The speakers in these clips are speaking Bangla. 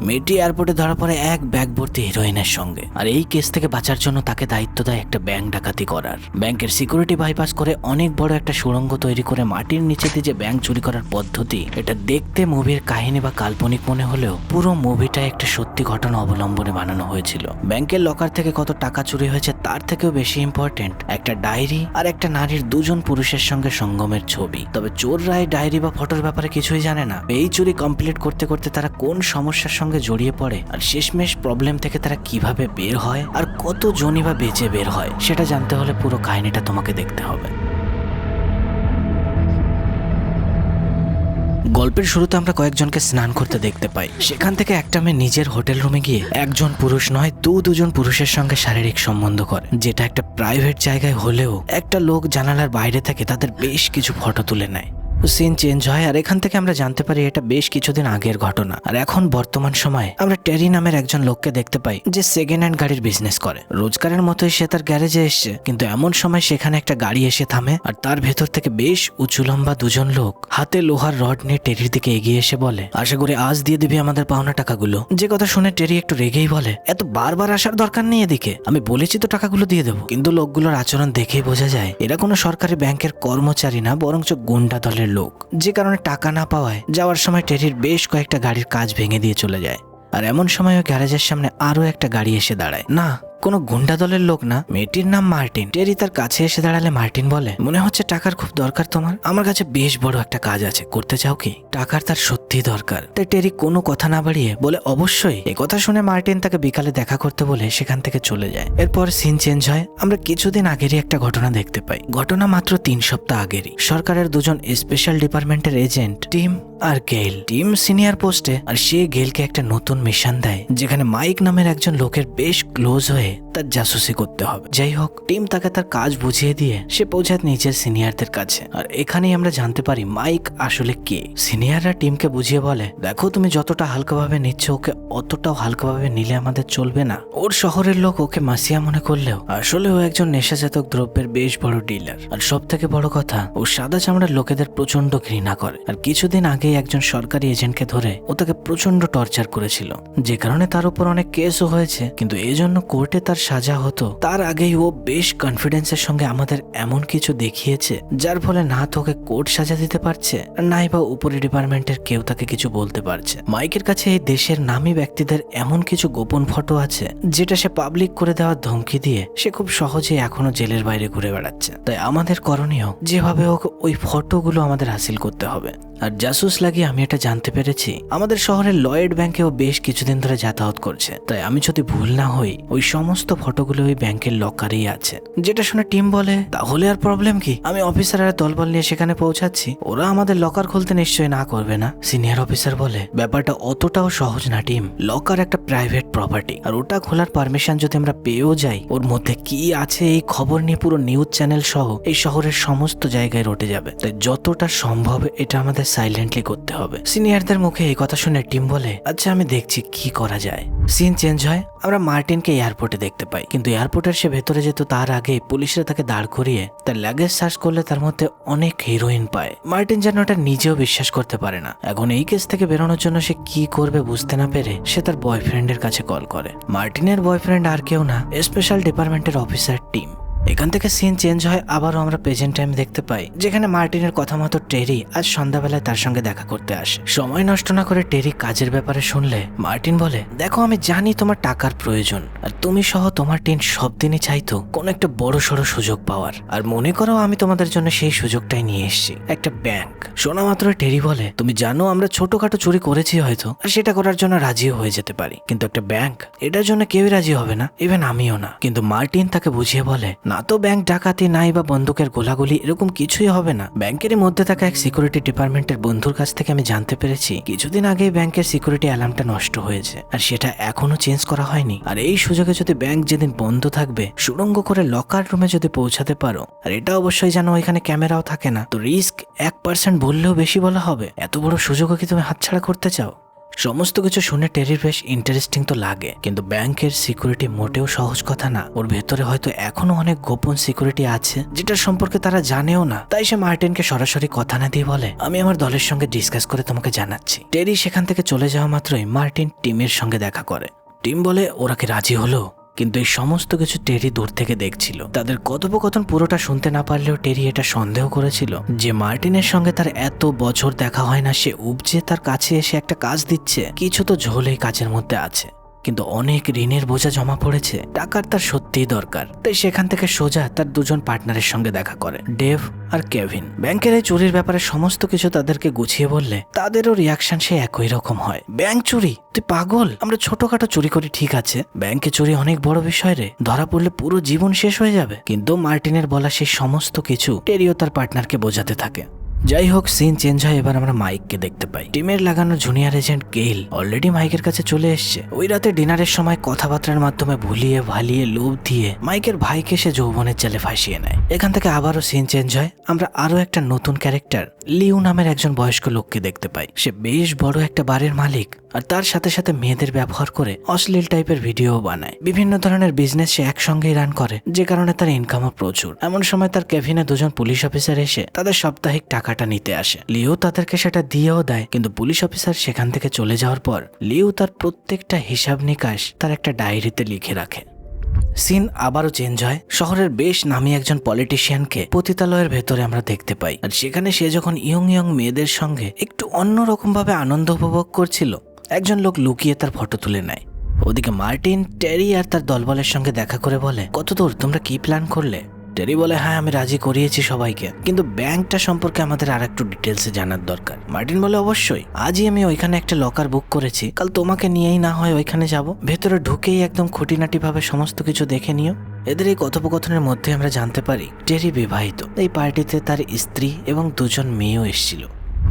মেয়েটি এয়ারপোর্টে ধরা পড়ে এক ব্যাগ ভর্তি হিরোইনের সঙ্গে। আর এই কেস থেকে বাঁচার জন্য তাকে দায়িত্ব দেয় একটা ব্যাংক ডাকাতি করার। ব্যাংকের সিকিউরিটি বাইপাস করে অনেক বড় একটা সুড়ঙ্গ তৈরি করে মাটির নিচে দিয়ে যে ব্যাংক চুরি করার পদ্ধতি, এটা দেখতে মুভির কাহিনী বা কাল্পনিক মনে হলেও পুরো মুভিটা একটা সত্যি ঘটনা অবলম্বনে বানানো হয়েছিল। ব্যাংকের লকার থেকে কত টাকা চুরি হয়েছে তার থেকেও বেশি ইম্পর্টেন্ট একটা ডায়েরি আর একটা নারীর দুজন পুরুষের সঙ্গে সঙ্গমের ছবি। তবে চোররা এই ডায়েরি বা ফটোর ব্যাপারে কিছুই জানে না। এই চুরি কমপ্লিট করতে করতে তারা কোন সমস্যার সঙ্গে জড়িয়ে পড়ে আর শেষমেশ প্রবলেম থেকে তারা কিভাবে বের হয় আর কত জনই বা বেঁচে বের হয়, সেটা জানতে হলে পুরো কাহিনীটা তোমাকে দেখতে হবে। গল্পের শুরুতে আমরা কয়েকজনকে স্নান করতে দেখতে পাই। সেখান থেকে একটা মেয়ে নিজের হোটেল রুমে গিয়ে একজন পুরুষ নয় দুজন পুরুষের সঙ্গে শারীরিক সম্বন্ধ করে, যেটা একটা প্রাইভেট জায়গায় হলেও একটা লোক জানালার বাইরে থেকে তাদের বেশ কিছু ফটো তুলে নেয়। সিন চেঞ্জ হয় আর এখান থেকে আমরা জানতে পারি এটা বেশ কিছুদিন আগের ঘটনা। আর এখন বর্তমান সময়ে আমরা টেরি নামের একজন লোককে দেখতে পাই যে সেকেন্ড হ্যান্ড গাড়ির বিজনেস করে। রোজগারের মতোই সে তার গ্যারেজে এসছে, কিন্তু এমন সময় সেখানে একটা গাড়ি এসে থামে আর তার ভেতর থেকে বেশ উঁচু লম্বা দুজন লোক হাতে লোহার রড নিয়ে টেরির দিকে এগিয়ে এসে বলে, আশা করি আজ দিয়ে দিবি আমাদের পাওনা টাকাগুলো। যে কথা শুনে টেরি একটু রেগেই বলে, এত বারবার আসার দরকার নেই এদিকে, আমি বলেছি তো টাকাগুলো দিয়ে দেবো। কিন্তু লোকগুলোর আচরণ দেখেই বোঝা যায় এরা কোনো সরকারি ব্যাংকের কর্মচারী না, বরঞ্চ গুন্ডা দলের লোক। যে কারণে টাকা না পাওয়ায় যাওয়ার সময় টেরির বেশ কয়েকটা গাড়ির কাজ ভেঙে দিয়ে চলে যায়। আর এমন সময় গ্যারেজের সামনে আরো একটা গাড়ি এসে দাঁড়ায়। না, কোনো গুন্ডা দলের লোক না, মেয়েটির নাম মার্টিন। টেরি তার কাছে এসে দাঁড়ালে মার্টিন বলে, মনে হচ্ছে টাকার খুব দরকার তোমার, আমার কাছে বেশ বড় একটা কাজ আছে, করতে চাও কি? টাকার তার সত্যি দরকার। তাই টেরি কোনো কথা না বাড়িয়ে বলে, অবশ্যই। এই কথা শুনে মার্টিন তাকে বিকালে দেখা করতে বলে সেখান থেকে চলে যায়। এরপর সিন চেঞ্জ হয়। আমরা কিছুদিন আগেরই একটা ঘটনা দেখতে পাই। ঘটনা মাত্র 3 সপ্তাহ আগেরই। সরকারের দুজন স্পেশাল ডিপার্টমেন্টের এজেন্ট টিম আর গেল। টিম সিনিয়র পোস্টে আর সে গেলকে একটা নতুন মিশন দেয়, যেখানে মাইক নামের একজন লোকের বেশ ক্লোজ হয়ে তার জাসুসি করতে হবে। যাই হোক, টিম তাকে তার কাজ বুঝিয়ে দিয়ে সে পৌঁছায় নিজের সিনিয়রদের কাছে। আর এখানেই আমরা জানতে পারি মাইক আসলে কে। সিনিয়ররা টিমকে বুঝিয়ে বলে, দেখো তুমি যতটা হালকাভাবে নিচ্ছ ওকে অতটাও হালকাভাবে নিলে আমাদের চলবে না। ওর শহরের লোক ওকে মাসিয়া মনে করলেও আসলে ও একজন নেশাজাতক দ্রব্যের বেশ বড় ডিলার। আর সব থেকে বড় কথা, ও সাদা চামড়ার লোকেদের প্রচন্ড ঘৃণা করে। আর কিছুদিন আগেই একজন সরকারি এজেন্টকে ধরে ও তাকে প্রচন্ড টর্চার করেছিল, যে কারণে তার উপর অনেক কেসও হয়েছে। কিন্তু এজন্য কোর্টে তার সাজা হতো তার আগেই ও বেশ কনফিডেন্সের সঙ্গে আমাদের এমন কিছু দেখিয়েছে যার ফলে না তোকে কোর্ট সাজা দিতে পারছে আর নাই বা উপরে ডিপার্টমেন্টের কেউ তাকে কিছু বলতে পারছে। মাইকের কাছে এই দেশের নামী ব্যক্তিদের এমন কিছু গোপন ফটো আছে যেটা সে পাবলিক করে দেওয়ার ধমকি দিয়ে সে খুব সহজে এখনো জেলের বাইরে ঘুরে বেড়াচ্ছে। তাই আমাদের করণীয় যেভাবে হোক ওই ফটোগুলো আমাদের হাসিল করতে হবে। আর জাসুস লাগিয়ে আমি এটা জানতে পেরেছি আমাদের শহরের লয়েড ব্যাংকেও বেশ কিছুদিন ধরে যাতায়াত করছে। তাই আমি যদি ভুল না হই ওই সমস্ত ফটোগুলো ওই ব্যাংকের লকারেই আছে। যেটা শুনে টিম বলে, তাহলে আর প্রবলেম কি? আমি অফিসাররা দলবল নিয়ে সেখানে পৌঁছাচ্ছি, ওরা আমাদের লকার খুলতে নিশ্চয়ই না করবে না। সিনিয়র অফিসার বলে, ব্যাপারটা অতটাও সহজ না টিম। লকার একটা প্রাইভেট প্রপার্টি, আর ওটা খোলার পারমিশন যদি আমরা পেয়েও যাই, ওর মধ্যে কি আছে এই খবর নিয়ে পুরো নিউজ চ্যানেল সহ এই শহরের সমস্ত জায়গায় রটে যাবে। তাই যতটা সম্ভব এটা আমাদের সাইলেন্টলি করতে হবে। সিনিয়রদের মুখে এই কথা শুনে টিম বলে, আচ্ছা আমি দেখছি কি করা যায়। সিন চেঞ্জ হয়। আমরা মার্টিনকে এয়ারপোর্টে দেখতে পাই, কিন্তু এয়ারপোর্টের সে ভেতরে যেত তার আগে পুলিশরা তাকে দাঁড় করিয়ে তার লাগেজ সার্চ করলে তার মধ্যে অনেক হিরোইন পায়। মার্টিন যেন এটা নিজেও বিশ্বাস করতে পারে না। এখন এই কেস থেকে বেরোনোর জন্য সে কি করবে বুঝতে না পেরে সে তার বয়ফ্রেন্ডের কাছে কল করে। মার্টিনের বয়ফ্রেন্ড আর কেউ না, স্পেশাল ডিপার্টমেন্টের অফিসার টিম। এখান থেকে সিন চেঞ্জ হয়। আবারও আমরা প্রেজেন্ট টাইম দেখতে পাই, যেখানে মার্টিনের কথা মতো টেরি আজ সন্ধ্যাবেলায় তার সঙ্গে দেখা করতে আসে। সময় নষ্ট না করে টেরি কাজের ব্যাপারে শুনলে মার্টিন বলে, দেখো আমি জানি তোমার টাকার প্রয়োজন, আর তুমি সহ তোমার টিম সব দিনই চাইতো কোনো একটা বড় সড়ো সুযোগ পাওয়ার। আর মনে করো আমি তোমাদের জন্য সেই সুযোগটাই নিয়ে এসেছি, একটা ব্যাংক। শোনা মাত্র টেরি বলে, তুমি জানো আমরা ছোটখাটো চুরি করেছি হয়তো, আর সেটা করার জন্য রাজিও হয়ে যেতে পারি, কিন্তু একটা ব্যাংক এটার জন্য কেউই রাজি হবে না, ইভেন আমিও না। কিন্তু মার্টিন তাকে বুঝিয়ে বলে, না তো ব্যাংক ডাকাতি নাই বা বন্দুকের গোলাগুলি এরকম কিছুই হবে না। ব্যাংকের মধ্যে থাকা এক সিকিউরিটি ডিপার্টমেন্টের বন্ধুর কাছ থেকে আমি জানতে পেরেছি কিছুদিন আগে ব্যাংকের সিকিউরিটি অ্যালার্মটা নষ্ট হয়েছে, আর সেটা এখনো চেঞ্জ করা হয়নি। আর এই সুযোগে যদি ব্যাংক যেদিন বন্ধ থাকবে সুড়ঙ্গ করে লকার রুমে যদি পৌঁছাতে পারো, আর এটা অবশ্যই জানো ওইখানে ক্যামেরাও থাকে না, তো রিস্ক 1% বললেও বেশি বলা হবে। এত বড় সুযোগও কি তুমি হাতছাড়া করতে চাও? সমস্ত কিছু শুনে টেরির বেশ ইন্টারেস্টিং তো লাগে, কিন্তু ব্যাংকের সিকিউরিটি মোটেও সহজ কথা না। ওর ভেতরে হয়তো এখনো অনেক গোপন সিকিউরিটি আছে যেটার সম্পর্কে তারা জানেও না। তাই সে মার্টিনকে সরাসরি কথা না দিয়ে বলে, আমি আমার দলের সঙ্গে ডিসকাস করে তোমাকে জানাচ্ছি। টেরি সেখান থেকে চলে যাওয়া মাত্রই মার্টিন টিমের সঙ্গে দেখা করে। টিম বলে ওরা কি রাজি হলো, কিন্তু এই সমস্ত কিছু টেরি দূর থেকে দেখছিল। তাদের কথোপকথন পুরোটা শুনতে না পারলেও টেরি এটা সন্দেহ করেছিল যে মার্টিনের সঙ্গে তার এত বছর দেখা হয় না, সে উপজে তার কাছে এসে একটা কাজ দিচ্ছে। কিছু তো ঝোল এই কাজের মধ্যে আছে, কিন্তু অনেক ঋণের বোঝা জমা পড়েছে, টাকার তার সত্যিই দরকার। তাই সেখান থেকে সোজা তার দুজন পার্টনারের সঙ্গে দেখা করে, ডেভ আর কেভিন। ব্যাংকের এই চুরির ব্যাপারে সমস্ত কিছু তাদেরকে গুছিয়ে বললে তাদেরও রিয়াকশন সে একই রকম হয়। ব্যাংক চুরি? তুই পাগল, আমরা ছোটখাটো চুরি করি ঠিক আছে, ব্যাংকে চুরি অনেক বড় বিষয় রে, ধরা পড়লে পুরো জীবন শেষ হয়ে যাবে। কিন্তু মার্টিনের বলা সেই সমস্ত কিছু টেরিও তার পার্টনারকে বোঝাতে থাকে। যাই হোক, সিন চেঞ্জ হয়। এবার আমরা মাইককে দেখতে পাই। টিমের লাগানো জুনিয়র এজেন্ট গেইল অলরেডি মাইকের কাছে চলে এসছে। ওই রাতে ডিনারের সময় কথাবার্তার মাধ্যমে ভুলিয়ে ভালিয়ে লোভ দিয়ে মাইকের ভাইকে সে যৌবনের জালে ফাঁসিয়ে নেয়। এখান থেকে আবারও সিন চেঞ্জ হয়। আমরা আরো একটা নতুন ক্যারেক্টার লিউ নামের একজন বয়স্ক লোককে দেখতে পাই। সে বেশ বড় একটা বারের মালিক, আর তার সাথে সাথে মেয়েদের ব্যবহার করে অশ্লীল টাইপের ভিডিও বানায়। বিভিন্ন ধরনের বিজনেস সে একসঙ্গেই রান করে, যে কারণে তার ইনকামও প্রচুর। এমন সময় তার কেভিনে দুজন পুলিশ অফিসার এসে তাদের সাপ্তাহিক টাকাটা নিতে আসে। লিও তাদেরকে সেটা দিয়েও দেয়, কিন্তু পুলিশ অফিসার সেখান থেকে চলে যাওয়ার পর লিও তার প্রত্যেকটা হিসাব নিকাশ তার একটা ডায়েরিতে লিখে রাখে। সিন আবারও চেঞ্জ হয়। শহরের বেশ নামী একজন পলিটিশিয়ানকে পতিতালয়ের ভেতরে আমরা দেখতে পাই, আর সেখানে সে যখন ইয়ং মেয়েদের সঙ্গে একটু অন্যরকম ভাবে আনন্দ উপভোগ করছিল, একজন লোক লুকিয়ে তার ফটো তুলে নেয়। ওদিকে মার্টিন টেরি আর তার দলবলের সঙ্গে দেখা করে বলে, কতদূর, তোমরা কি প্ল্যান করলে? টেরি বলে, হ্যাঁ আমি রাজি করিয়েছি সবাইকে, কিন্তু ব্যাংকটা সম্পর্কে আমাদের আর একটু ডিটেলসে জানার দরকার। মার্টিন বলে, অবশ্যই, আজই আমি ওইখানে একটা লকার বুক করেছি, কাল তোমাকে নিয়েই না হয় ওইখানে যাব, ভেতরে ঢুকেই একদম খুঁটিনাটি ভাবে সমস্ত কিছু দেখে নিও। এদের এই কথোপকথনের মধ্যে আমরা জানতে পারি টেরি বিবাহিত। এই পার্টিতে তার স্ত্রী এবং দুজন মেয়েও এসেছিল।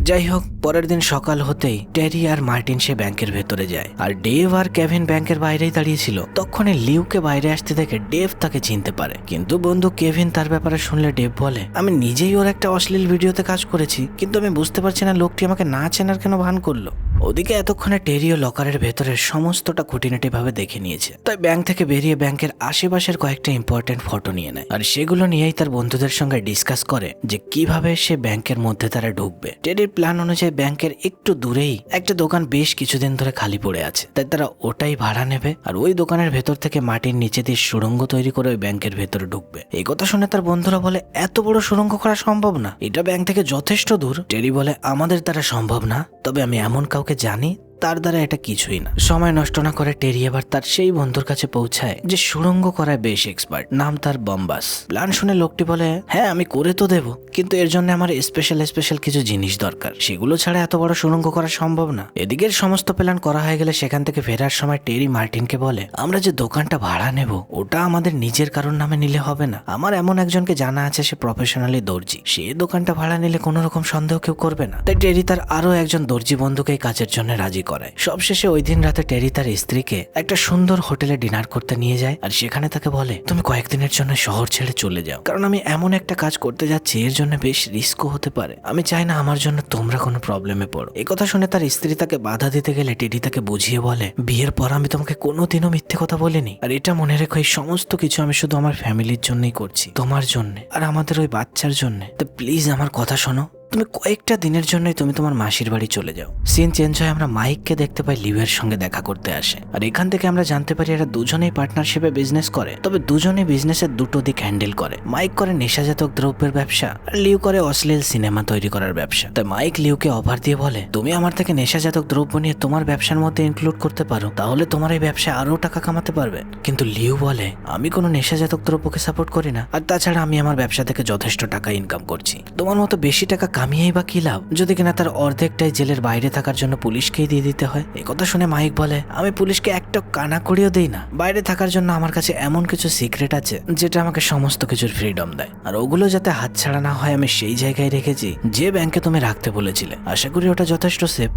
যাই হোক, পরের দিন সকাল হতেই টেরি আর মার্টিন সে ব্যাংকের ভেতরে যায়, আর ডেভ আর কেভিন ব্যাংকের বাইরেই দাঁড়িয়েছিল। তখনই লিউকে বাইরে আসতে দেখে ডেভ তাকে চিনতে পারে, কিন্তু বন্ধু কেভিন তার ব্যাপারে শুনলে ডেভ বলে, আমি নিজেই ওর একটা অশ্লীল ভিডিওতে কাজ করেছি, কিন্তু আমি বুঝতে পারছি না লোকটি আমাকে না চেনার কেন ভান করলো। ওদিকে এতক্ষণে টেরিও লকারের ভেতরের সমস্তটা খুঁটিনাটি ভাবে দেখে নিয়েছে। তাই ব্যাংক থেকে বেরিয়ে ব্যাংকের আশেপাশের কয়েকটা ইম্পর্টেন্ট ফটো নিয়ে নেয়, আর সেগুলো নিয়েই তার বন্ধুদের সঙ্গে ডিসকাস করে যে কিভাবে সে ব্যাংকের মধ্যে তারা ঢুকবে। টেরির প্ল্যান অনুযায়ী ব্যাংকের একটু দূরেই একটা দোকান বেশ কিছুদিন ধরে খালি পড়ে আছে, তাই তারা ওটাই ভাড়া নেবে, আর ওই দোকানের ভেতর থেকে মাটির নিচে দিয়ে সুড়ঙ্গ তৈরি করে ওই ব্যাংকের ভেতরে ঢুকবে। এই কথা শুনে তার বন্ধুরা বলে, এত বড় সুড়ঙ্গ করা সম্ভব না, এটা ব্যাংক থেকে যথেষ্ট দূর। টেরি বলে, আমাদের দ্বারা সম্ভব না, তবে আমি এমন কাউকে জানি তার দ্বারা এটা কিছুই না। সময় নষ্ট না করে টেরি এবার তার সেই বন্ধুর কাছে পৌঁছায় যে সুড়ঙ্গ করায় বেশ এক্সপার্ট, নাম তার বম্বাস। প্ল্যান শুনে লোকটি বলে, হ্যাঁ আমি করে তো দেব, কিন্তু এর জন্য আমার স্পেশাল কিছু জিনিস দরকার, সেগুলো ছাড়া এত বড় সুড়ঙ্গ করা সম্ভব না। এদিকের সমস্ত প্ল্যান করা হয়ে গেলে সেখান থেকে ফেরার সময় টেরি মার্টিনকে বলে, আমরা যে দোকানটা ভাড়া নেব ওটা আমাদের নিজের কারোর নামে নিলে হবে না, আমার এমন একজনকে জানা আছে, সে প্রফেশনালি দর্জি, সে দোকানটা ভাড়া নিলে কোনো রকম সন্দেহ কেউ করবে না। তাই টেরি তার আরো একজন দর্জি বন্ধুকে এই কাজের জন্য রাজি করায়। সবশেষে ওই দিন রাতে টেরি তার স্ত্রীকে একটা সুন্দর হোটেলে ডিনার করতে নিয়ে যায়, আর সেখানে তাকে বলে, তুমি কয়েকদিনের জন্য শহর ছেড়ে চলে যাও, কারণ আমি এমন একটা কাজ করতে যাচ্ছি এর জন্য বেশ রিস্কও হতে পারে, আমি চাই না আমার জন্য তোমরা কোনো প্রবলেমে পড়ো। এই কথা শুনে তার স্ত্রী তাকে বাধা দিতে গেলে টেরি তাকে বুঝিয়ে বলে, বিয়ের পর আমি তোমাকে কোনোদিনও মিথ্যে কথা বলিনি, আর এটা মনে রেখো এই সমস্ত কিছু আমি শুধু আমার ফ্যামিলির জন্যই করছি, তোমার জন্য আর আমাদের ওই বাচ্চার জন্য, তো প্লিজ আমার কথা শোনো, তুমি কয়েকটা দিনের জন্যই তুমি তোমার মাসির বাড়ি চলে যাও। সিন চেঞ্জ হয়, আমরা মাইককে দেখতে পাই লিউয়ের সঙ্গে দেখা করতে আসে, আর এখান থেকে আমরা জানতে পারি এরা দুজনেই পার্টনারশিপে বিজনেস করে, তবে দুজনেই বিজনেসের দুটো দিক হ্যান্ডেল করে। মাইক করে নেশাজাতক দ্রব্যের ব্যবসা, আর লিউ করে অশ্লীল সিনেমা তৈরি করার ব্যবসা। তাই মাইক লিউকে অফার দিয়ে বলে, তুমি আমার থেকে নেশাজাতক দ্রব্য নিয়ে তোমার ব্যবসার মধ্যে ইনক্লুড করতে পারো, তাহলে তোমার এই ব্যবসায় আরো টাকা কামাতে পারবে। কিন্তু লিউ বলে, আমি কোনো নেশাজাতক দ্রব্যকে সাপোর্ট করি না, আর তাছাড়া আমি আমার ব্যবসা থেকে যথেষ্ট টাকা ইনকাম করছি, তোমার মতো বেশি টাকা কামিয়েই বা কি লাভ, যদি কিনা তার অর্ধেকটাই জেলের বাইরে থাকার জন্য পুলিশকেই দিয়ে দিতে হয়। এই কথা শুনে মাইক বলে, আমি পুলিশকে একটা কানা করিও দেই না, বাইরে থাকার জন্য আমার কাছে এমন কিছু সিক্রেট আছে যেটা আমাকে সমস্ত কিছুর ফ্রিডম দেয়, আর ওগুলো যাতে হাতছাড়া না হয় আমি সেই জায়গায় রেখেছি যে ব্যাংকে তুমি রাখতে বলেছিলে, আশা করি ওটা যথেষ্ট সেফ।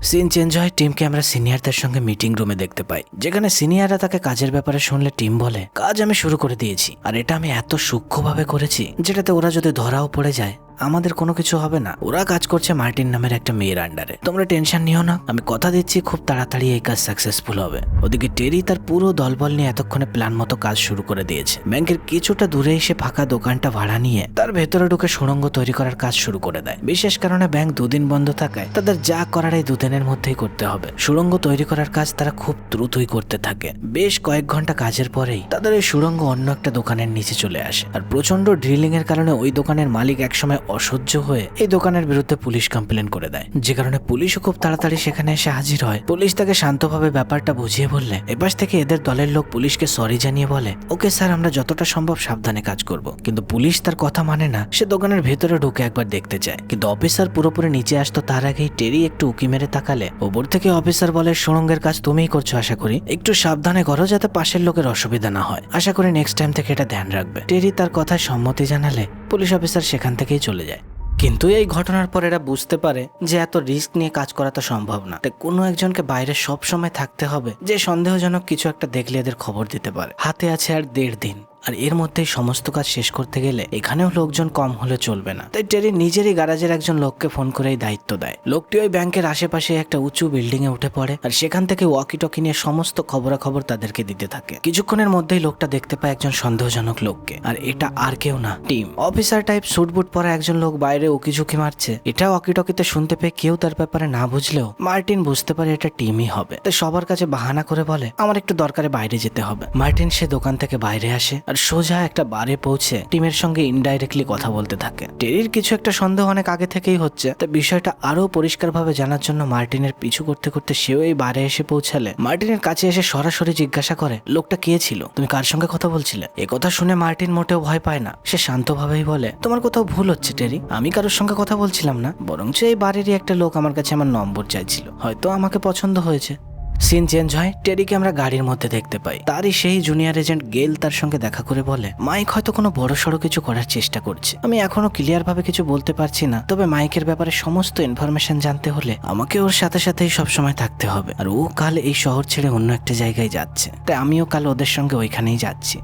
সিন চেঞ্জ হয়, টিমকে আমরা সিনিয়রদের সঙ্গে মিটিং রুমে দেখতে পাই, যেখানে সিনিয়ররা তাকে কাজের ব্যাপারে শুনলে টিম বলে, কাজ আমি শুরু করে দিয়েছি, আর এটা আমি এত সূক্ষ্মভাবে করেছি যেটাতে ওরা যদি ধরাও পড়ে যায় আমাদের কোনো কিছু হবে না। ওরা কাজ করছে মার্টিন নামের একটা মেয়ের আন্ডারে, তোমরা টেনশন নিও না, আমি কথা দিচ্ছি খুব তাড়াতাড়ি এই কাজ সাকসেসফুল হবে। ওদিকে টেরি তার পুরো দলবল নিয়ে এতক্ষণে প্ল্যান মতো কাজ শুরু করে দিয়েছে। ব্যাংকের কিছুটা দূরে এসে ফাঁকা দোকানটা ভাড়া নিয়ে তার ভেতরে ঢুকে সুড়ঙ্গ তৈরি করার কাজ শুরু করে দেয়। বিশেষ কারণে ব্যাংক দুদিন বন্ধ থাকায় তাদের যা করার এই দুদিনের মধ্যেই করতে হবে। সুড়ঙ্গ তৈরি করার কাজ তারা খুব দ্রুতই করতে থাকে। বেশ কয়েক ঘন্টা কাজের পরেই তাদের এই সুড়ঙ্গ অন্য একটা দোকানের নিচে চলে আসে। আর প্রচন্ড ড্রিলিং এর কারণে ওই দোকানের মালিক একসময় অসহ্য হয়ে এই দোকানের বিরুদ্ধে পুলিশ কমপ্লেন করে দেয়, যে কারণে পুলিশও খুব তাড়াতাড়ি সেখানে এসে হাজির হয়। পুলিশ তাকে শান্তভাবে ব্যাপারটা বুঝিয়ে বললে এপাশ থেকে এদের দলের লোক পুলিশকে সরি জানিয়ে বলে, ওকে স্যার, আমরা যতটা সম্ভব সাবধানে কাজ করব। কিন্তু পুলিশ তার কথা মানে না, সে দোকানের ভেতরে ঢুকে একবার দেখতে চায়। কিন্তু অফিসার পুরোপুরি নিচে আসতো তার আগেই টেরি একটু উকি মেরে তাকালে ওপর থেকে অফিসার বলে, সুড়ঙ্গের কাজ তুমিই করছো, আশা করি একটু সাবধানে করো যাতে পাশের লোকের অসুবিধা না হয়। আশা করি নেক্সট টাইম থেকে এটা ধ্যান রাখবে। টেরি তার কথায় সম্মতি জানালে পুলিশ অফিসার সেখান থেকেই চলে যায়। কিন্তু এই ঘটনার পর এরা বুঝতে পারে যে এত রিস্ক নিয়ে কাজ করা তো সম্ভব না। তাই কোনো একজনকে বাইরে সব সময় থাকতে হবে যে সন্দেহজনক কিছু একটা দেখলে এদের খবর দিতে পারে। হাতে আছে আর 1.5 দিন, আর এর মধ্যেই সমস্ত কাজ শেষ করতে গেলে এখানেও লোকজন কম হলে চলবে না। তাই টেরি নিজেরই গ্যারাজের একজন লোককে ফোন করে এই দায়িত্ব দেয়। লোকটি ওই ব্যাংকের আশেপাশে একটা উঁচু বিল্ডিং এ উঠে পড়ে আর সেখান থেকে ওয়াকি টকি নিয়ে সমস্ত খবরাখবর তাদেরকে দিতে থাকে। কিছুক্ষণের মধ্যেই লোকটা দেখতে পায় একজন সন্দেহজনক লোককে, আর এটা আর কেউ না, টিম। অফিসার টাইপ স্যুট বুট পরা একজন লোক বাইরে উকিঝুঁকি মারছে। এটা ওয়াকি টকিতে শুনতে পেয়ে কেউ তার ব্যাপারে না বুঝলেও মার্টিন বুঝতে পারে এটা টিমই হবে। তাই সবার কাছে বাহানা করে বলে, আমার একটু দরকারে বাইরে যেতে হবে। মার্টিন সে দোকান থেকে বাইরে আসে আর সোজা একটা বারে পৌঁছে টিমের সঙ্গে ইনডাইরেক্টলি কথা বলতে থাকে। টেরির কিছু একটা সন্দেহ অনেক আগে থেকেই হচ্ছে, তাই বিষয়টা আরো পরিষ্কারভাবে জানার জন্য মার্টিনের পিছু করতে করতে সেও এই বারে এসে পৌঁছালে মার্টিনের কাছে এসে সরাসরি জিজ্ঞাসা করে, লোকটা কে ছিল, তুমি কার সঙ্গে কথা বলছিলে? এ কথা শুনে মার্টিন মোটেও ভয় পায় না। সে শান্তভাবেই বলে, তোমার কোথাও ভুল হচ্ছে টেরি, আমি কারোর সঙ্গে কথা বলছিলাম না, বরঞ্চ এই বারেরই একটা লোক আমার কাছে আমার নম্বর চাইছিল, হয়তো আমাকে পছন্দ হয়েছে। সিন চেঞ্জ হয়, টেরিকে আমরা গাড়ির মধ্যে দেখতে পাই। তারই সেই জুনিয়র এজেন্ট গেল তার সঙ্গে দেখা করে বলে, মাইক হয়তো কোনো বড় সড়ো কিছু করার চেষ্টা করছে। আমি এখনো ক্লিয়ার ভাবে কিছু বলতে পারছি না, তবে মাইকের ব্যাপারে সমস্ত ইনফরমেশন জানতে হলে আমাকে ওর সাথে সাথেই সবসময় থাকতে হবে। আর ও কাল এই শহর ছেড়ে অন্য একটা জায়গায় যাচ্ছে, তাই আমিও কাল ওদের সঙ্গে ওইখানেই যাচ্ছি।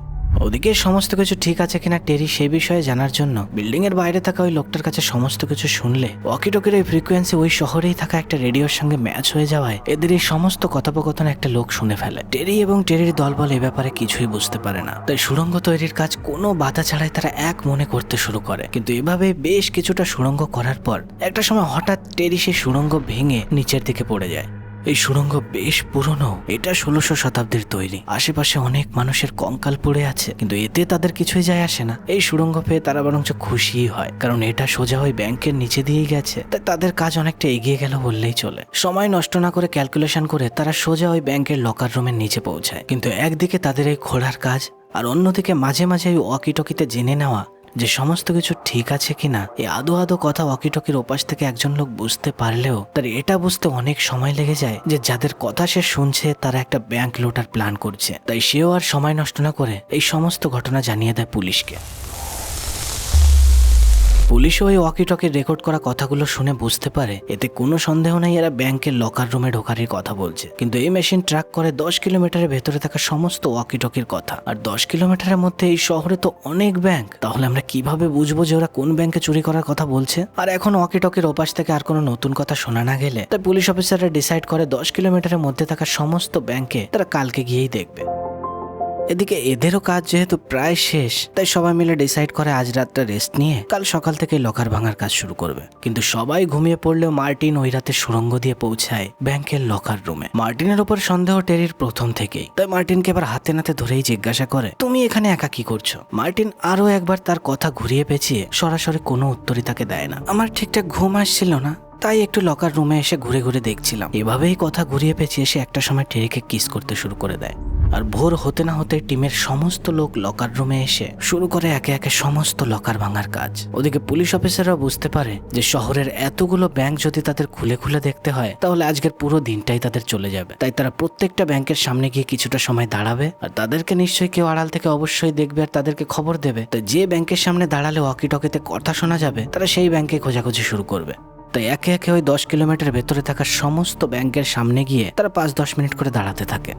ওদিকে সমস্ত কিছু ঠিক আছে কিনা টেরি সেই বিষয়ে জানার জন্য বিল্ডিং এর বাইরে থাকা ওই লোকটার কাছে সমস্ত কিছু শুনলে ওয়াকিটকির এই ফ্রিকোয়েন্সি ওই শহরেই থাকা একটা রেডিওর সঙ্গে ম্যাচ হয়ে যাওয়ায় এদের এই সমস্ত কথোপকথন একটা লোক শুনে ফেলে। টেরি এবং টেরির দলবল এ ব্যাপারে কিছুই বুঝতে পারে না, তাই সুড়ঙ্গ তৈরির কাজ কোনো বাধা ছাড়াই তারা এক মনে করতে শুরু করে। কিন্তু এভাবে বেশ কিছুটা সুড়ঙ্গ করার পর একটা সময় হঠাৎ টেরি সেই সুড়ঙ্গ ভেঙে নিচের দিকে পড়ে যায়। এই সুড়ঙ্গ বেশ পুরনো, এটা 1600 শতাব্দীর তৈরি। আশেপাশে অনেক মানুষের কঙ্কাল পড়ে আছে, কিন্তু এতে তাদের কিছুই যায় আসে না। এই সুড়ঙ্গ পেয়ে তারা বরঞ্চ খুশিই হয়, কারণ এটা সোজা ওই ব্যাংকের নিচে দিয়েই গেছে। তাই তাদের কাজ অনেকটা এগিয়ে গেল বললেই চলে। সময় নষ্ট না করে ক্যালকুলেশন করে তারা সোজা ওই ব্যাংকের লকার রুমের নিচে পৌঁছায়। কিন্তু একদিকে তাদের এই খোঁড়ার কাজ, আর অন্যদিকে মাঝে মাঝে ওই ওয়াকিটকিতে জেনে নেওয়া যে সমস্ত কিছু ঠিক আছে কিনা। এই আদো আদো কথা ওয়াকিটকির ওপাশ থেকে একজন লোক বুঝতে পারলেও তার এটা বুঝতে অনেক সময় লেগে যায় যে যাদের কথা সে শুনছে তারা একটা ব্যাংক লুটার প্ল্যান করছে। তাই সেও আর সময় নষ্ট না করে এই সমস্ত ঘটনা জানিয়ে দেয় পুলিশকে। পুলিশও ওই ওয়াকিটকির রেকর্ড করা কথাগুলো শুনে বুঝতে পারে এতে কোনো সন্দেহ নাই এরা ব্যাংকের লকার রুমে ঢোকার কথা বলছে। কিন্তু এই মেশিন ট্র্যাক করে 10 কিলোমিটারের ভেতরে থাকা সমস্ত ওয়াকিটকির কথা, আর 10 কিলোমিটারের মধ্যে এই শহরে তো অনেক ব্যাংক। তাহলে আমরা কিভাবে বুঝবো যে ওরা কোন ব্যাংকে চুরি করার কথা বলছে? আর এখন ওয়াকিটকির ওপাশ থেকে আর কোনো নতুন কথা শোনা না গেলে তাই পুলিশ অফিসাররা ডিসাইড করে 10 কিলোমিটারের মধ্যে থাকা সমস্ত ব্যাংকে তারা কালকে গিয়েই দেখবে। এদিকে এদেরও কাজ যেহেতু প্রায় শেষ, তাই সবাই মিলে ডিসাইড করে আজ রাতটা রেস্ট নিয়ে কাল সকাল থেকে লকার ভাঙার কাজ শুরু করবে। কিন্তু সবাই ঘুমিয়ে পড়লেও মার্টিন ওই রাতে সুড়ঙ্গ দিয়ে পৌঁছায় ব্যাংকের লকার রুমে। মার্টিনের উপর সন্দেহ টেরির প্রথম থেকেই, তাই মার্টিনকে এবার হাতে নাতে ধরেই জিজ্ঞাসা করে, তুমি এখানে একা কি করছো? মার্টিন আরো একবার তার কথা ঘুরিয়ে পেঁচিয়ে সরাসরি কোনো উত্তরই তাকে দেয় না। আমার ঠিকঠাক ঘুম আসছিল না, তাই একটু লকার রুমে এসে ঘুরে ঘুরে দেখছিলাম। এভাবেই কথা ঘুরিয়ে পেঁচিয়ে এসে একটা সময় টেরিকে কিস করতে শুরু করে দেয়। আর ভোর হতে না হতে টিমের সমস্ত লোক লকার রুমে এসে শুরু করে একে একে সমস্ত লকার ভাঙার কাজ। ওদিকে পুলিশ অফিসাররা বুঝতে পারে যে শহরের এতগুলো ব্যাংক যদি তাদের খুলে খুলে দেখতে হয় তাহলে আজকের পুরো দিনটাই তাদের চলে যাবে। তাই তারা প্রত্যেকটা ব্যাংকের সামনে গিয়ে কিছুটা সময় দাঁড়াবে, আর তাদেরকে নিশ্চয়ই কেউ আড়াল থেকে অবশ্যই দেখবে আর তাদেরকে খবর দেবে। তো যে ব্যাংকের সামনে দাঁড়ালে ওয়াকিটকিতে কথা শোনা যাবে তারা সেই ব্যাংকে খোঁজাখুঁজি শুরু করবে। তাই একে একে ওই 10 কিলোমিটার ভেতরে থাকা সমস্ত ব্যাংকের সামনে গিয়ে তারা 5-10 মিনিট করে দাঁড়াতে থাকে।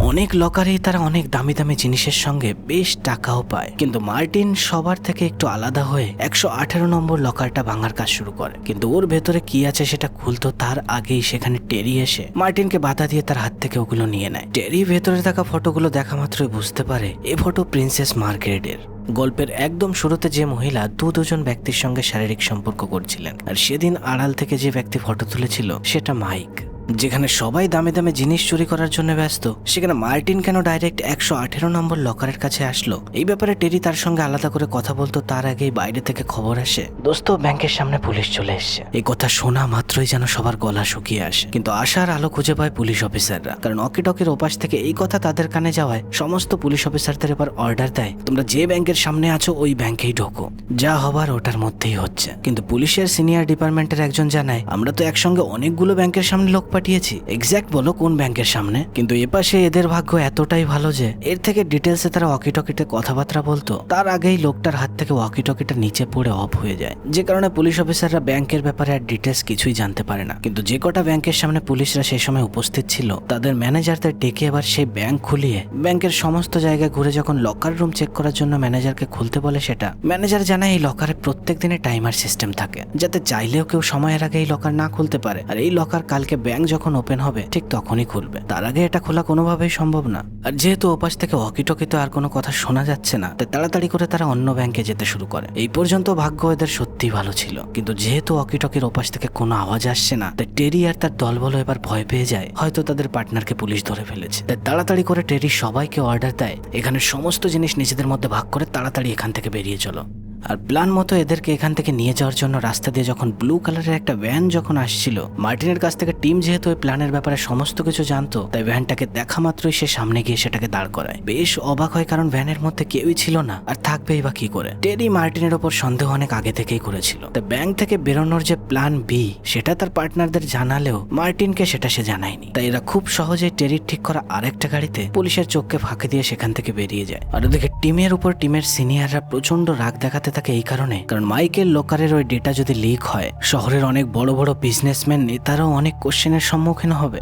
অনেক লকারেই তারা অনেক দামি দামি জিনিসের সঙ্গে বেশ টাকাও পায়, কিন্তু মার্টিন সবার থেকে একটু আলাদা হয়ে 118 নম্বর লকারটা ভাঙার কাজ শুরু করে। কিন্তু ওর ভেতরে কি আছে সেটা খুলতো তার আগেই সেখানে টেরি এসে মার্টিনকে বাধা দিয়ে তার হাত থেকে ওগুলো নিয়ে নেয়। টেরি ভেতরে থাকা ফটোগুলো দেখা মাত্রই বুঝতে পারে এ ফটো প্রিন্সেস মার্গারেটের। গল্পের একদম শুরুতে যে মহিলা দুজন ব্যক্তির সঙ্গে শারীরিক সম্পর্ক করছিলেন, আর সেদিন আড়াল থেকে যে ব্যক্তি ফটো তুলেছিল সেটা মাইক। যেখানে সবাই দামে দামে জিনিস চুরি করার জন্য ব্যস্ত, সেখানে মার্টিন কেন ডাইরেক্ট 118 নম্বর লকারের কাছে আসলো? এই ব্যাপারে টেরি তার সঙ্গে আলাদা করে কথা বলতো তার আগেই বাইরে থেকে খবর আসে, দোস্ত ব্যাংকের সামনে পুলিশ চলে এসছে। এই কথা শোনা মাত্রই যেন সবার গলা শুকিয়ে আসে, কিন্তু আশার আলো খুঁজে পায় পুলিশ অফিসাররা। কারণ অকিটকের ওপাশ থেকে এই কথা তাদের কানে যাওয়ায় সমস্ত পুলিশ অফিসারদের এবার অর্ডার দেয়, তোমরা যে ব্যাংকের সামনে আছো ওই ব্যাংকেই ঢোকো, যা হবার ওটার মধ্যেই হচ্ছে। কিন্তু পুলিশের সিনিয়র ডিপার্টমেন্টের একজন জানায়, আমরা তো একসঙ্গে অনেকগুলো ব্যাংকের সামনে লোক পাঠিয়েছি, এক্স্যাক্ট বলো কোন ব্যাংকের সামনে। কিন্তু এপাশে এদের ভাগ্য এতটাই ভালো যে এর থেকে ডিটেলসে তারা ওয়াকিটকিতে কথাবার্তা বলতো তার আগেই লোকটার হাত থেকে ওয়াকিটকিটা নিচে পড়ে অফ হয়ে যায়, যে কারণে পুলিশ অফিসাররা ব্যাংকের ব্যাপারে আর ডিটেলস কিছুই জানতে পারে না। কিন্তু যে কটা ব্যাংকের সামনে পুলিশরা সেই সময় উপস্থিত ছিল তাদের ম্যানেজারদের ডেকে এবার সেই ব্যাংক খুলিয়ে ব্যাংকের সমস্ত জায়গায় ঘুরে যখন লকার রুম চেক করার জন্য ম্যানেজারকে খুলতে বলে, সেটা ম্যানেজার জানায় এই লকারে প্রত্যেক দিনে টাইমার সিস্টেম থাকে, যাতে চাইলেও কেউ সময়ের আগে এই লকার না খুলতে পারে। আর এই লকার কালকে ব্যাংক যখন ওপেন হবে ঠিক তখনই খুলবে, তার আগে এটা খোলা কোনোভাবেই সম্ভব না। আর যেহেতু ওপাশ থেকে ওয়াকিটকিতে আর কোনো কথা শোনা যাচ্ছে না, তাই তাড়াতাড়ি করে তারা অন্য ব্যাংকে যেতে শুরু করে। এই পর্যন্ত ভাগ্য এদের সত্যি ভালো ছিল, কিন্তু যেহেতু ওয়াকিটকির ওপাশ থেকে কোনো আওয়াজ আসছে না, তাই টেরি আর তার দলবল এবার ভয় পেয়ে যায় হয়তো তাদের পার্টনারকে পুলিশ ধরে ফেলেছে। তাই তাড়াতাড়ি করে টেরি সবাইকে অর্ডার দেয়, এখানে সমস্ত জিনিস নিজেদের মধ্যে ভাগ করে তাড়াতাড়ি এখান থেকে বেরিয়ে চলো। আর প্ল্যান মতো এদেরকে এখান থেকে নিয়ে যাওয়ার জন্য রাস্তা দিয়ে যখন ব্লু কালারের একটা ভ্যান যখন আসছিল, মার্টিনের কাছ থেকে টিম যেহেতু ওই প্ল্যানের ব্যাপারে সমস্ত কিছু জানতো, তাই ভ্যানটাকে দেখা মাত্রই সে সামনে গিয়ে সেটাকে দাঁড় করায়। বেশ অবাক হয়, কারণ ভ্যানের মধ্যে কেউই ছিল না, আর থাকবেই বা কি করে। টেরি মার্টিনের ওপর সন্দেহ অনেক আগে থেকেই করেছিল, তাই ব্যাংক থেকে বেরোনোর যে প্ল্যান বি সেটা তার পার্টনারদের জানালেও মার্টিনকে সেটা সে জানায়নি। তাই এরা খুব সহজেই টেরির ঠিক করা আরেকটা গাড়িতে পুলিশের চোখকে ফাঁকি দিয়ে সেখান থেকে বেরিয়ে যায়। আর ওদিকে টিমের উপর টিমের সিনিয়ররা প্রচন্ড রাগ দেখাতে থাকে এই কারণে, কারণ মাইকেল লকারের ওই ডেটা যদি লিক হয় শহরের অনেক বড় বড় বিজনেসম্যান নেতারাও অনেক কোশ্চেনের সম্মুখীন হবে।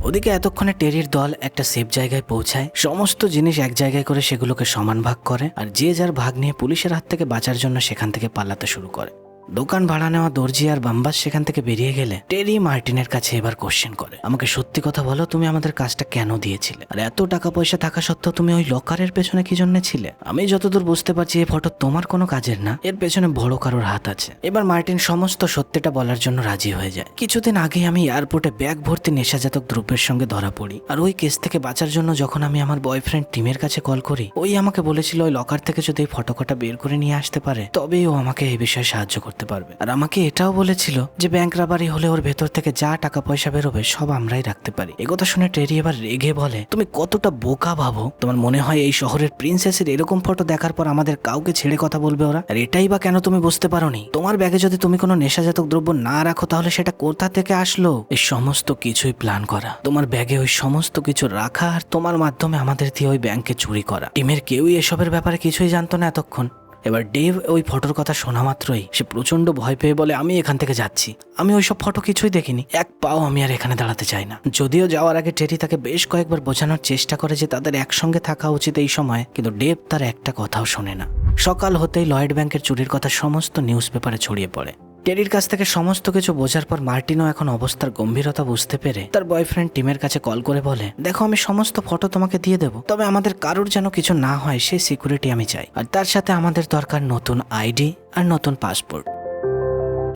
ওদিকে এতক্ষণে টেরির দল একটা সেফ জায়গায় পৌঁছায়, সমস্ত জিনিস এক জায়গায় করে সেগুলোকে সমান ভাগ করে, আর যে যার ভাগ নিয়ে পুলিশের হাত থেকে বাঁচার জন্য সেখান থেকে পালাতে শুরু করে। দোকান ভাড়া নেওয়া দর্জি আর বাম্বাস সেখান থেকে বেরিয়ে গেলে টেরি মার্টিনের কাছে এবার কোশ্চেন করে, আমাকে সত্যি কথা বলো, তুমি আমাদের কাজটা কেন দিয়েছিলে? আর এত টাকা পয়সা থাকা সত্ত্বেও তুমি ওই লকারের পেছনে কি জন্য ছিলে? আমি যতদূর বুঝতে পারছি এই ফটো তোমার কোনো কাজের না, এর পেছনে বড় কারোর হাত আছে। এবার মার্টিন সমস্ত সত্যিটা বলার জন্য রাজি হয়ে যায়। কিছুদিন আগে আমি এয়ারপোর্টে ব্যাগ ভর্তি নেশাজাতক দ্রব্যের সঙ্গে ধরা পড়ি, আর ওই কেস থেকে বাঁচার জন্য যখন আমি আমার বয়ফ্রেন্ড টিমের কাছে কল করি, ওই আমাকে বলেছিল ওই লকার থেকে যদি এই ফটোকটা বের করে নিয়ে আসতে পারে তবেই ও আমাকে এই বিষয়ে সাহায্য করতে পারবে। আর আমাকে এটাও বলেছিল যে ব্যাংক রাবারি হলে ওর ভেতর থেকে যা টাকা পয়সা বেরোবে সব আমরাই রাখতে পারি। একথা শুনে টেরি এবার রেগে বলে, তুমি কতটা বোকা ভাবো? তোমার মনে হয় এই শহরের প্রিন্সেসের এরকম ফটো দেখার পর আমাদের কাউকে ছেড়ে কথা বলবে ওরা? আর এটাই বা কেন তুমি বুঝতে পারোনি? তোমার ব্যাগে যদি তুমি কোনো নেশাজাতক দ্রব্য না রাখো তাহলে সেটা কোথা থেকে আসলো? এই সমস্ত কিছুই প্ল্যান করা, তোমার ব্যাগে ওই সমস্ত কিছু রাখা আর তোমার মাধ্যমে আমাদের দিয়ে ওই ব্যাংকে চুরি করা। টিমের কেউই এসবের ব্যাপারে কিছুই জানতো না এতক্ষণ। এবার ডেভ ওই ফটোর কথা শোনা মাত্রই সে প্রচন্ড ভয় পেয়ে বলে, আমি এখান থেকে যাচ্ছি, আমি ওইসব ফটো কিছুই দেখিনি, এক পাও আমি আর এখানে দাঁড়াতে চাই না। যদিও যাওয়ার আগে টেরি তাকে বেশ কয়েকবার বোঝানোর চেষ্টা করে যে তাদের একসঙ্গে থাকা উচিত এই সময়, কিন্তু ডেভ তার একটা কথাও শোনে না। সকাল হতেই লয়েড ব্যাংকের চুরির কথা সমস্ত নিউজ পেপারে ছড়িয়ে পড়ে। টেরির কাছ থেকে সমস্ত কিছু বোঝার পর মার্টিনও এখন অবস্থার গম্ভীরতা বুঝতে পেরে তার বয়ফ্রেন্ড টিমের কাছে কল করে বলে, দেখো আমি সমস্ত ফটো তোমাকে দিয়ে দেবো, তবে আমাদের কারোর যেন কিছু না হয় সেই সিকিউরিটি আমি চাই, আর তার সাথে আমাদের দরকার নতুন আইডি আর নতুন পাসপোর্ট।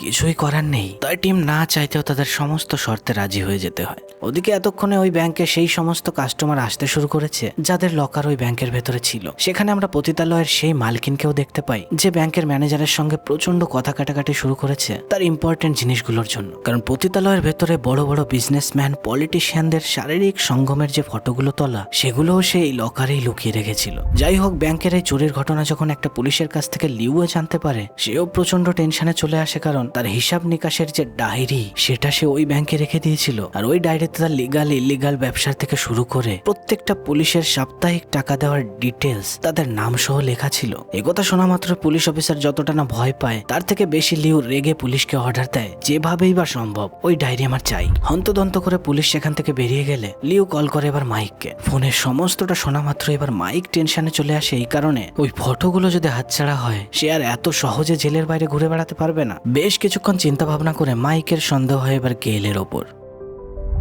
কিছুই করার নেই, তাই টিম না চাইতেও তাদের সমস্ত শর্তে রাজি হয়ে যেতে হয়। ওদিকে এতক্ষণে ওই ব্যাংকে সেই সমস্ত কাস্টমার আসতে শুরু করেছে যাদের লকার ওই ব্যাংকের ভেতরে ছিল। সেখানে আমরা পতিতালয়ের সেই মালকিনকেও দেখতে পাই যে ব্যাংকের ম্যানেজারের সঙ্গে প্রচন্ড কথা কাটাকাটি শুরু করেছে তার ইম্পর্টেন্ট জিনিসগুলোর জন্য। কারণ পতিতালয়ের ভেতরে বড় বড় বিজনেসম্যান পলিটিশিয়ানদের শারীরিক সঙ্গমের যে ফটোগুলো তোলা সেগুলোও সে এই লকারেই লুকিয়ে রেখেছিল। যাই হোক, ব্যাংকের এই চুরির ঘটনা যখন একটা পুলিশের কাছ থেকে লিউও জানতে পারে, সেও প্রচন্ড টেনশনে চলে আসে, কারণ কারণ তার হিসাব নিকাশের যে ডায়েরি সেটা সে ওই ব্যাংকে রেখে দিয়েছিল। আর ওই ডায়েরিতে তার লিগাল ইলিগাল ব্যবসার থেকে শুরু করে প্রত্যেকটা পুলিশের সাপ্তাহিক টাকা দেওয়ার ডিটেলস তাদের নাম সহ লেখা ছিল। একথা শোনা মাত্র পুলিশ অফিসার যতটা না ভয় পায় তার থেকে বেশি লিউ রেগে পুলিশকে অর্ডার দেয় যেভাবেই বা সম্ভব ওই ডায়েরি আমার চাই। হন্তদন্ত করে পুলিশ সেখান থেকে বেরিয়ে গেলে লিউ কল করে এবার মাইককে। ফোনের সমস্তটা শোনা মাত্র এবার মাইক টেনশনে চলে আসে এই কারণে ওই ফটোগুলো যদি হাতছাড়া হয় সে আর এত সহজে জেলের বাইরে ঘুরে বেড়াতে পারবে না। বেশ কিছুক্ষণ চিন্তা ভাবনা করে মাইকের সন্দেহ হয় এবার গেলের ওপর।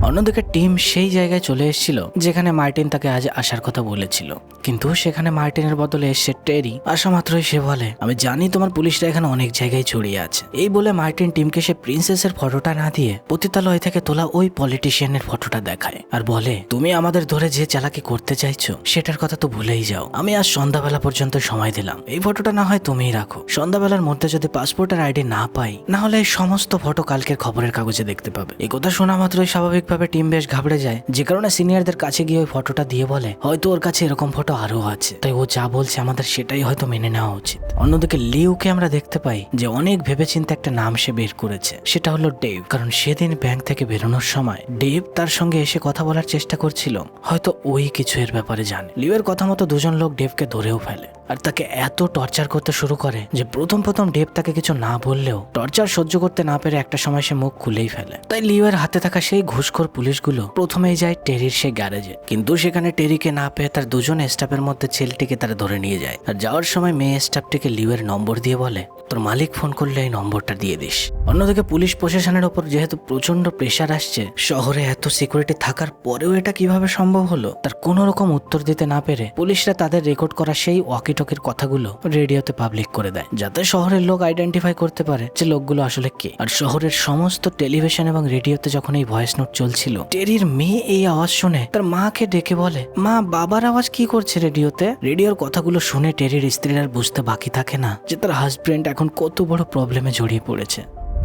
অন্যদিকে টিম সেই জায়গায় চলে এসেছিল যেখানে মার্টিন তাকে আজ আসার কথা বলেছিল, কিন্তু সেখানে মার্টিনের বদলে এসে টেরি। আসা মাত্রই সে বলে, আমি জানি তোমার পুলিশরা এখানে অনেক জায়গায় ছড়িয়ে আছে। এই বলে মার্টিন টিমকে সে প্রিন্সেসের ফটোটা না দিয়ে পতিতালয় থেকে তোলা ওই পলিটিশিয়ানের ফটোটা দেখায় আর বলে, তুমি আমাদের ধরে যে চালাকি করতে চাইছো সেটার কথা তো ভুলেই যাও। আমি আজ সন্ধ্যাবেলা পর্যন্ত সময় দিলাম, এই ফটোটা না হয় তুমিই রাখো। সন্ধ্যাবেলার মধ্যে যদি পাসপোর্টের আইডি না পাই না হলে এই সমস্ত ফটো কালকের খবরের কাগজে দেখতে পাবে। এই কথা শোনা মাত্রই স্বাভাবিক টিম বেশ ঘাবড়ে যায়, যে কারণে সিনিয়রদের কাছে গিয়ে ওই ফটোটা দিয়ে বলে, হয়তো ওর কাছে এরকম ফটো আরো আছে, তাই ও যা বলছে আমাদের সেটাই হয়তো মেনে নেওয়া উচিত। অন্যদিকে লিউকে আমরা দেখতে পাই যে অনেক ভেবেচিন্তে একটা নাম সে বের করেছে, সেটা হলো ডেভ। কারণ সেদিন ব্যাংক থেকে বেরোনোর সময় ডেভ তার সঙ্গে এসে কথা বলার চেষ্টা করছিল, হয়তো ওই কিছু এর ব্যাপারে জানে। লিউয়ের কথা মতো দুজন লোক ডেভকে ধরেও ফেলে আর তাকে এত টর্চার করতে শুরু করে যে প্রথম ডেভ তাকে কিছু না বললেও টর্চার সহ্য করতে না পেরে একটা সময় সে মুখ খুলেই ফেলে। তাই লিউয়ের হাতে থাকা সেই ঘুষখোর পুলিশগুলো প্রথমেই যায় টেরির সেই গ্যারেজে, কিন্তু সেখানে টেরিকে না পেয়ে তার দুজন স্টাফের মধ্যে ছেলেটিকে তারা ধরে নিয়ে যায়। আর যাওয়ার সময় মেয়ে স্টাফটিকে লিউয়ের নম্বর দিয়ে বলে, তোর মালিক ফোন করলে এই নম্বরটা দিয়ে দিস। অন্যদিকে পুলিশ প্রশাসনের ওপর যেহেতু প্রচন্ড প্রেশার আসছে, শহরে এত সিকিউরিটি থাকার পরেও এটা কিভাবে সম্ভব হলো তার কোন রকম উত্তর দিতে না পেরে পুলিশরা তাদের রেকর্ড করা সেই ওয়াকিটকির কথাগুলো রেডিওতে পাবলিক করে দেয়, যাতে শহরের লোক আইডেন্টিফাই করতে পারে যে লোকগুলো আসলে কে। আর শহরের সমস্ত টেলিভিশন এবং রেডিওতে যখন এই ভয়েস নোট চলছিল, টেরির মেয়ে এই আওয়াজ শুনে তার মাকে ডেকে বলে, মা বাবার আওয়াজ কি করছে রেডিওতে। রেডিওর কথাগুলো শুনে টেরির স্ত্রীর আর বুঝতে বাকি থাকে না যে তার হাজবেন্ড এখন কত বড় প্রবলেমে জড়িয়ে পড়েছে।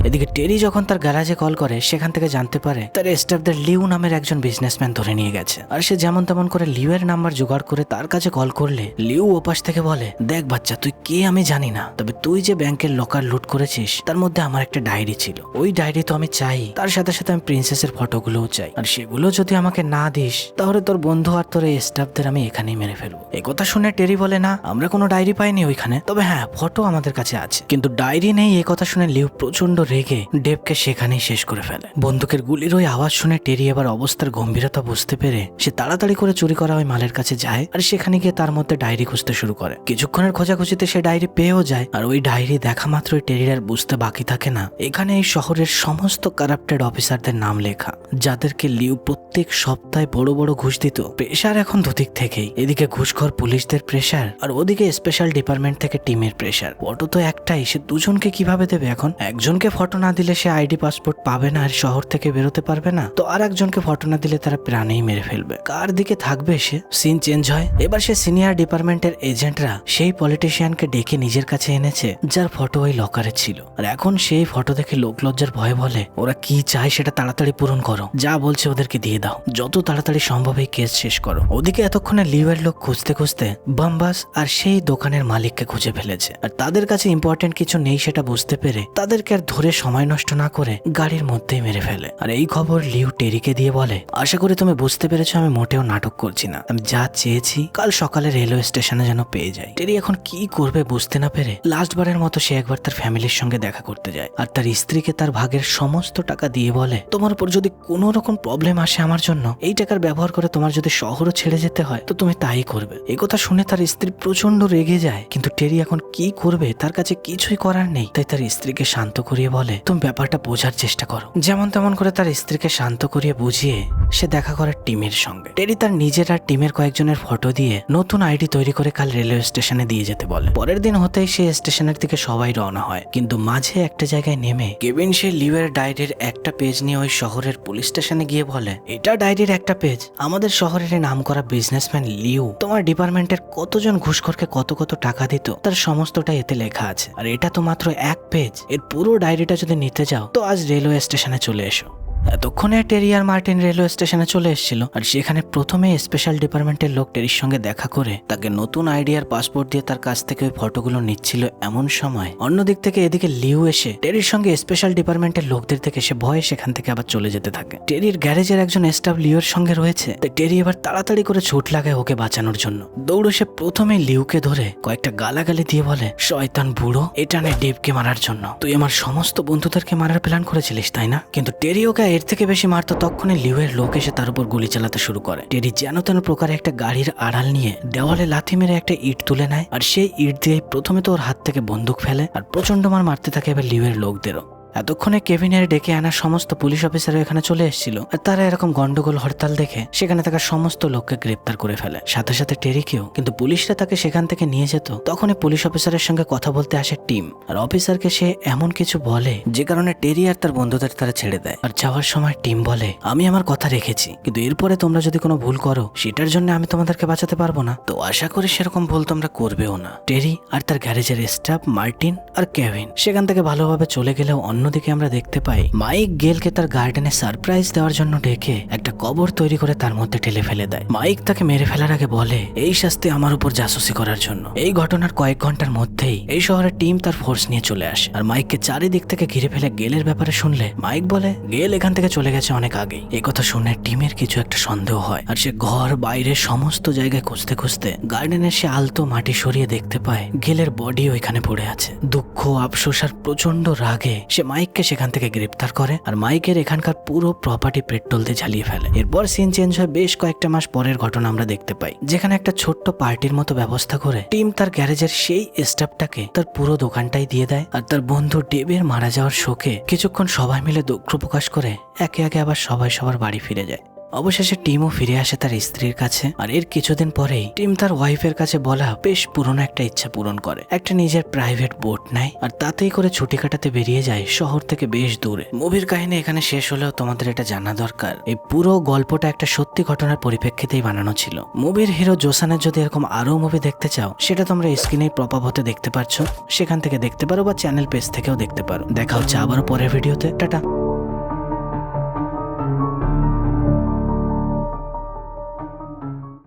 এদিকে টেরি যখন তার গ্যারাজে কল করে সেখান থেকে জানতে পারে তার স্টাফদের লিউ নামের একজন বিজনেসম্যান ধরে নিয়ে গেছে। আর সে যেমন তেমন করে লিউয়ের নাম্বার জোগাড় করে তার কাছে কল করলে লিউ ওপাশ থেকে বলে, দেখ বাচ্চা, তুই কে আমি জানি না, তবে তুই যে ব্যাংকের লকার লুট করেছিস তার মধ্যে আমার একটা ডায়েরি ছিল। ওই ডায়েরি তো আমি চাই, তার সাথে সাথে আমি প্রিন্সেসের ফটোগুলোও চাই। আর সেগুলো যদি আমাকে না দিস তাহলে তোর বন্ধু আর তোর এই স্টাফদের আমি এখানেই মেরে ফেলবো। একথা শুনে টেরি বলে, না, আমরা কোনো ডায়েরি পাইনি ওইখানে, তবে হ্যাঁ ফটো আমাদের কাছে আছে। কিন্তু ডায়েরি নেই এই কথা শুনে লিউ প্রচন্ড রেগে ডেভকে সেখানেই শেষ করে ফেলে। বন্দুকের গুলির ওই আওয়াজ শুনে টেরি এবার অবস্থার গম্ভীরতা বুঝতে পেরে সে তাড়াতাড়ি করে চুরি করা ওই মালের কাছে যায় আর সেখানে গিয়ে তার মধ্যে ডায়েরি খুঁজতে শুরু করে। কিছুক্ষণের খোঁজাখুঁজিতে সে ডায়েরি পেয়েও যায়। আর ওই ডায়েরি দেখা মাত্রই টেরির আর বুঝতে বাকি থাকে না এখানে এই শহরের সমস্ত কারাপ্টেড অফিসারদের নাম লেখা, যাদেরকে লিউ প্রত্যেক সপ্তাহে বড় বড় ঘুষ দিত। প্রেশার এখন দুদিক থেকেই, এদিকে ঘুষখোর পুলিশদের প্রেশার আর ওদিকে স্পেশাল ডিপার্টমেন্ট থেকে টিমের প্রেশার। ফটো তো একটাই, সে দুজনকে কিভাবে দেবে এখন? একজনকে ফটো না দিলে সে আইডি পাসপোর্ট পাবে না আর শহর থেকে বেরোতে পারবে না, তো আর একজনকে ফটো না দিলে তারা প্রাণেই মেরে ফেলবে। কার দিকে থাকবে সে? সিন চেঞ্জ হয়। এবার সে সিনিয়র ডিপার্টমেন্টের এজেন্টরা সেই পলিটিশিয়ানকে ডেকে নিজের কাছে এনেছে যার ফটো ওই লকারে ছিল। আর এখন সেই ফটো দেখে লোকলজ্জার ভয়ে বলে, ওরা কি চায় সেটা তাড়াতাড়ি পূরণ করো, যা বলছে ওদেরকে দিয়ে দাও, যত তাড়াতাড়ি সম্ভব এই কেস শেষ করো। ওদিকে এতক্ষণে লিউয়ের লোক খুঁজতে খুঁজতে বাম্বাস আর সেই দোকানের মালিককে খুঁজে ফেলেছে। আর তাদের কাছে ইম্পর্টেন্ট কিছু নেই সেটা বুঝতে পেরে তাদেরকে আর ধরে সময় নষ্ট না করে গাড়ির মধ্যেই মেরে ফেলে। আর এই খবর লিউ টেরিকে দিয়ে বলে, আশা করি তুমি বুঝতে পেরেছো আমি মোটেও নাটক করছি না, আমি যা চেয়েছি কাল সকালে রেলওয়ে স্টেশনে যেন পেয়ে যাই। টেরি এখন কি করবে বুঝতে না পেরে লাস্টবারের মতো সে একবার তার ফ্যামিলির সঙ্গে দেখা করতে যায় আর তার স্ত্রীকে তার ভাগের সমস্ত টাকা দিয়ে বলে, তোমার উপর যদি কোনো রকম প্রবলেম আসে আমার জন্য, এই টাকার ব্যবহার করে তোমার যদি শহরও ছেড়ে যেতে হয় তো তুমি তাই করবে। এই কথা শুনে তার স্ত্রী প্রচন্ড রেগে যায়, কিন্তু টেরি এখন কি করবে, তার কাছে কিছুই করার নেই। তাই তার স্ত্রীকে শান্ত করিয়ে বলে, তুমি ব্যাপারটা বোঝার চেষ্টা করো। যেমন তেমন করে তার স্ত্রীকে শান্ত করিয়ে বুঝিয়ে সে দেখা করে টিমের সঙ্গে। টেরি তার নিজের আর টিমের কয়েকজনের ফটো দিয়ে নতুন আইডি তৈরি করে কাল রেলওয়ে স্টেশনে দিয়ে যেতে বলে। পরের দিন হতেই সে স্টেশনের দিকে সবাই রওনা হয়, কিন্তু মাঝে একটা জায়গায় নেমে কেভিন সে লিউয়ের ডায়েরির একটা পেজ নিয়ে ওই শহরের পুলিশ স্টেশনে গিয়ে বলে, এটা ডায়েরির একটা পেজ, আমাদের শহরের নাম করা বিজনেসম্যান লিউ তোমার ডিপার্টমেন্টের কতজন ঘুষখোরকে কত কত টাকা দিত তার সমস্তটা এতে লেখা আছে। আর এটা তো মাত্র এক পেজ, এর পুরো ডায়েরিটা যদি নিতে যাও তো আজ রেলওয়ে স্টেশনে চলে এসো। এতক্ষণে টেরি আর মার্টিন রেলওয়ে স্টেশনে চলে এসেছিল, আর সেখানে প্রথমে স্পেশাল ডিপার্টমেন্টের লোক টেরির সঙ্গে দেখা করে তাকে নতুন আইডি আর পাসপোর্ট দিয়ে তার কাছ থেকে ওই ফটোগুলো নিচ্ছিল। এমন সময় অন্যদিক থেকে এদিকে লিউ এসে টেরির সঙ্গে স্পেশাল ডিপার্টমেন্টের লোকদের থেকে সে ভয়ে সেখান থেকে আবার চলে যেতে থাকে। টেরির গ্যারেজের একজন স্টাফ লিউর সঙ্গে রয়েছে, তাই টেরি এবার তাড়াতাড়ি করে ছুট লাগায় ওকে বাঁচানোর জন্য। দৌড়ে সে প্রথমে লিউকে ধরে কয়েকটা গালাগালি দিয়ে বলে, শয়তান বুড়ো, এটা নে ডেভকে মারার জন্য তুই আমার সমস্ত বন্ধুদেরকে মারার প্ল্যান করেছিলিস তাই না? কিন্তু টেরি ওকে এর থেকে বেশি মারতো। তখনই লিউয়ের লোক এসে তার উপর গুলি চালাতে শুরু করে। টেরি যেন তেন প্রকারে একটা গাড়ির আড়াল নিয়ে দেওয়ালে লাথি মেরে একটা ইট তুলে নেয়, আর সেই ইট দিয়ে প্রথমে তো ওর হাত থেকে বন্দুক ফেলে আর প্রচন্ড মার মারতে থাকে এবার লিউয়ের লোকদেরও। এতক্ষণে কেভিনের ডেকে আনা সমস্ত পুলিশ অফিসারও এখানে চলে এসেছিল, আর তারা এরকম গন্ডগোল হরতাল দেখে সেখানে থাকা সমস্ত লোককে গ্রেপ্তার করে ফেলে, সাথে সাথে টেরিকেও। কিন্তু পুলিশরা তাকে সেখান থেকে নিয়ে যেত। তখনই পুলিশ অফিসারের সঙ্গে কথা বলতে আসে টিম, আর অফিসারকে সে এমন কিছু বলে যে কারণে টেরি আর তার বন্ধুদের তারা ছেড়ে দেয়। আর যাওয়ার সময় টিম বলে, আমি আমার কথা রেখেছি, কিন্তু এরপরে তোমরা যদি কোনো ভুল করো সেটার জন্য আমি তোমাদেরকে বাঁচাতে পারবো না, তো আশা করি সেরকম ভুল তোমরা করবেও না। টেরি আর তার গ্যারেজের স্টাফ মার্টিন আর কেভিন সেখান থেকে ভালোভাবে চলে গেলেও অন্যদিকে আমরা দেখতে পাই মাইক গেলকে তার গার্ডেনে সারপ্রাইজ দেওয়ার জন্য ডেকে একটা কবর তৈরি করে তার মধ্যে ঠেলে ফেলে দেয়। মাইক তাকে মেরে ফেলার আগে বলে, এই শাস্তি আমার উপর জাসুসি করার জন্য। এই ঘটনার কয়েক ঘন্টার মধ্যেই এই শহরে টিম তার ফোর্স নিয়ে চলে আসে, আর মাইককে চারিদিক থেকে ঘিরে ফেলে। গেলের ব্যাপারে শুনলে মাইক বলে, গেল এখান থেকে চলে গেছে অনেক আগেই। এই কথা শুনে টিমের কিছু একটা সন্দেহ হয়, আর সে ঘর বাইরে সমস্ত জায়গায় খুঁজতে খুঁজতে গার্ডেনের সে আলতো মাটি সরিয়ে দেখতে পায় গেলের বডি ওইখানে পড়ে আছে। দুঃখ, আফসোস আর প্রচন্ড রাগে সে মাইককে সেখান থেকে গ্রেপ্তার করে, আর মাইকের এখানকার পুরো প্রপার্টি পেট্রোল দিয়ে জ্বালিয়ে ফেলে। এরপর সিন চেঞ্জ হয়ে বেশ কয়েকটা মাস পরের ঘটনা আমরা দেখতে পাই, যেখানে একটা ছোট্ট পার্টির মতো ব্যবস্থা করে টিম তার গ্যারেজের সেই স্টাফটাকে তার পুরো দোকানটাই দিয়ে দেয়, আর তার বন্ধু ডেভের মারা যাওয়ার শোকে কিছুক্ষণ সবাই মিলে দুঃখ প্রকাশ করে একে একে আবার সবাই সবার বাড়ি ফিরে যায়। অবশেষে টিমও ফিরে আসে তার স্ত্রীর কাছে, আর এর কিছুদিন পরেই টিম তার ওয়াইফের কাছে বলা বেশ পুরনো একটা ইচ্ছা পূরণ করে। একটা নিজের প্রাইভেট বোট নেয়, আর তাতেই করে ছুটি কাটাতে বেরিয়ে যায় শহর থেকে বেশ দূরে। মুভির কাহিনী এখানে শেষ হলেও তোমাদের এটা জানা দরকার, এই পুরো গল্পটা একটা সত্যি ঘটনার পরিপ্রেক্ষিতেই বানানো ছিল। মুভির হিরো জোসানের যদি এরকম আরো মুভি দেখতে চাও, সেটা তোমরা স্ক্রিনে প্রপাপ হতে দেখতে পাচ্ছ, সেখান থেকে দেখতে পারো বা চ্যানেল পেজ থেকেও দেখতে পারো। দেখা হচ্ছে আবারও পরের ভিডিওতে। টাটা।